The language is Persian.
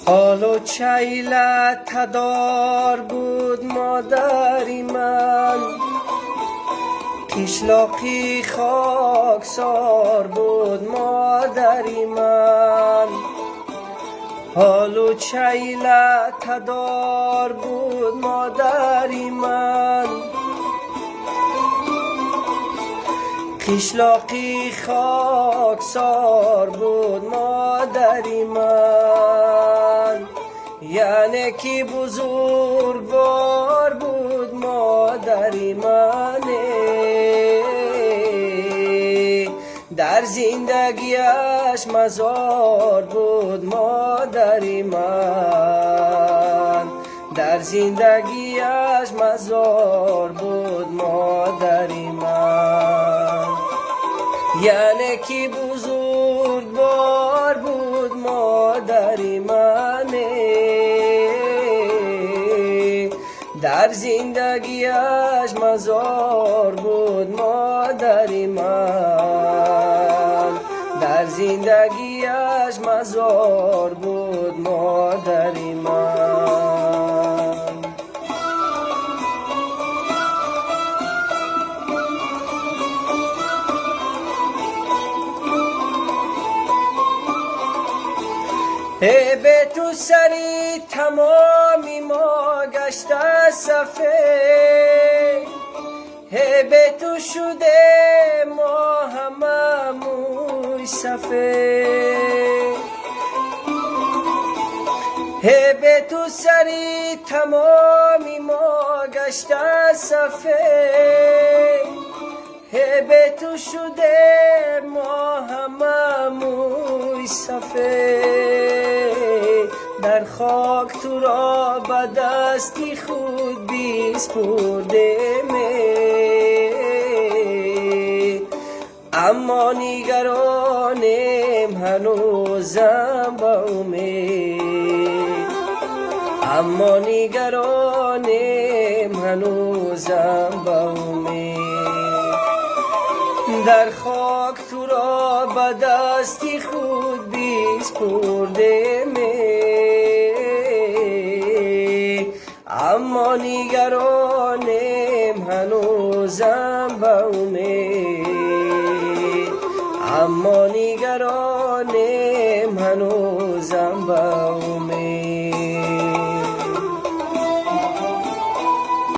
حال چیله تدار بود مادری من، قشلاقی خاکسار بود مادری من. حال چیله تدار بود مادری من، قشلاقی خاکسار بود مادری من. یعنی که بزرگوار بود مادری من، در زندگیش مزار بود مادری من، در زندگیش مزار بود مادری من. یعنی که بزرگوار بود مادری من، در زندگیش مزار بود مادری من، در زندگیش مزار بود مادری من. به تو سری تمامی ما گشته سفید، به تو شده ما همه موی سفید. به تو سری تمامی ما گشته سفید، به تو شده ما همه موی سفید. در خاک تو را به دستی خود بیسپردیم، اما نگرانیم هنوزم با امید، اما نگرانیم هنوزم با امید. در خاک تو را به دستی خود بیسپردیم، اما نگرانیم هنوزم به امید، اما نگرانیم هنوز